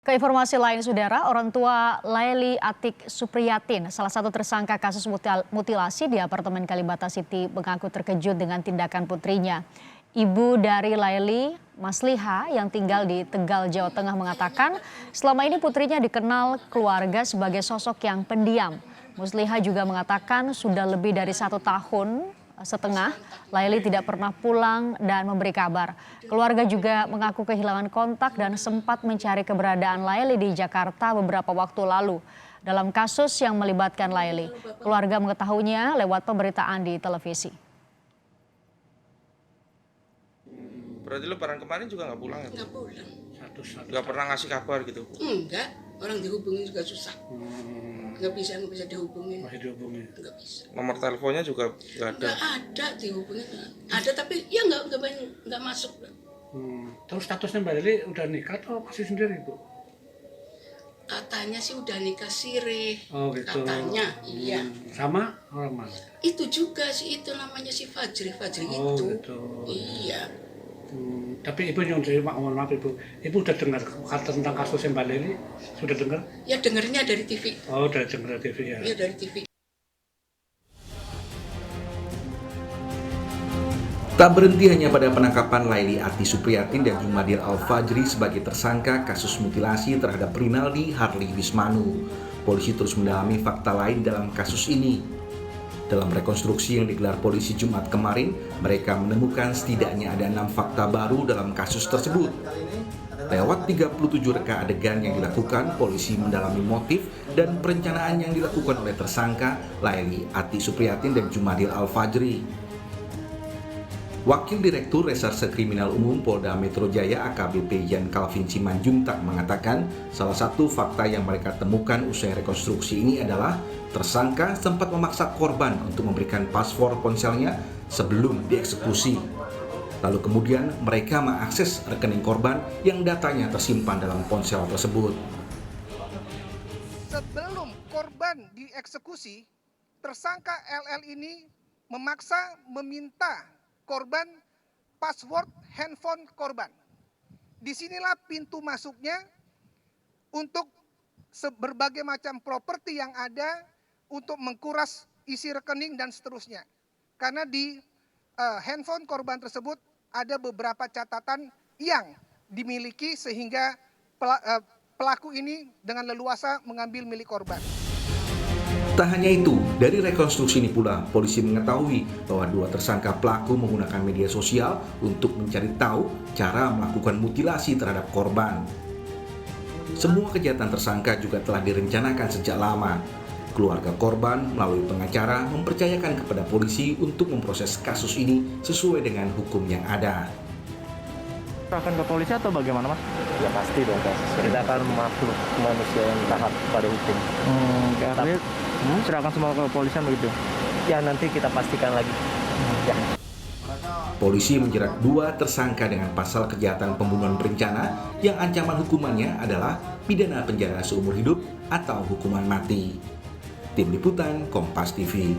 Keinformasi lain, Saudara, orang tua Laili Atik Supriyatin, salah satu tersangka kasus mutilasi di apartemen Kalibata City, mengaku terkejut dengan tindakan putrinya. Ibu dari Laili, Masliha, yang tinggal di Tegal, Jawa Tengah, mengatakan selama ini putrinya dikenal keluarga sebagai sosok yang pendiam. Musliha juga mengatakan sudah lebih dari 1,5 tahun Laili tidak pernah pulang dan memberi kabar. Keluarga juga mengaku kehilangan kontak dan sempat mencari keberadaan Laili di Jakarta beberapa waktu lalu. Dalam kasus yang melibatkan Laili, keluarga mengetahuinya lewat pemberitaan di televisi. Berarti lebaran kemarin juga nggak pulang ya? Nggak pulang. Nggak pernah ngasih kabar gitu? Enggak, orang dihubungin juga susah. Nggak bisa dihubungin. Masih dihubungin? Nggak bisa. Nomor teleponnya juga nggak ada? Nggak ada dihubungin. Ada tapi ya nggak masuk. Terus statusnya Mbak Lili udah nikah atau masih sendiri, Bu? Katanya sih udah nikah sirih. Oh gitu. Katanya, iya. Sama orang mana? Itu juga sih, itu namanya si Fajri Oh itu. gitu. Iya. Tapi Ibu yang terima, mohon maaf Ibu udah dengar tentang kasus Mbak Lili? Sudah dengar? Ya dengernya dari TV. Oh udah dengar dari TV ya? Iya dari TV. Tak berhenti hanya pada penangkapan Laili Atik Supriyatin dan Jumadil Al-Fajri sebagai tersangka kasus mutilasi terhadap Rinaldi Harley Wismanu. Polisi terus mendalami fakta lain dalam kasus ini. Dalam rekonstruksi yang digelar polisi Jumat kemarin, mereka menemukan setidaknya ada 6 fakta baru dalam kasus tersebut. Lewat 37 reka adegan yang dilakukan, polisi mendalami motif dan perencanaan yang dilakukan oleh tersangka Laili Atik Supriyatin dan Jumadil Al-Fajri. Wakil Direktur Reserse Kriminal Umum Polda Metro Jaya AKBP Yan Calvin Simanjuntak mengatakan salah satu fakta yang mereka temukan usai rekonstruksi ini adalah tersangka sempat memaksa korban untuk memberikan password ponselnya sebelum dieksekusi. Lalu kemudian mereka mengakses rekening korban yang datanya tersimpan dalam ponsel tersebut. Sebelum korban dieksekusi, tersangka LL ini meminta korban password handphone korban. Disinilah pintu masuknya untuk berbagai macam properti yang ada untuk mengkuras isi rekening dan seterusnya. Karena di handphone korban tersebut ada beberapa catatan yang dimiliki sehingga pelaku ini dengan leluasa mengambil milik korban. Tak hanya itu, dari rekonstruksi ini pula polisi mengetahui bahwa dua tersangka pelaku menggunakan media sosial untuk mencari tahu cara melakukan mutilasi terhadap korban. Semua kejahatan tersangka juga telah direncanakan sejak lama. Keluarga korban melalui pengacara mempercayakan kepada polisi untuk memproses kasus ini sesuai dengan hukum yang ada. Akan ke polisi atau bagaimana, Mas? Ya pasti dong, Mas. Kita akan makhluk manusia yang taat pada hukum. Artinya serahkan semua ke kepolisian begitu? Ya nanti kita pastikan lagi. Ya. Polisi menjerat dua tersangka dengan pasal kejahatan pembunuhan berencana yang ancaman hukumannya adalah pidana penjara seumur hidup atau hukuman mati. Tim Liputan Kompas TV.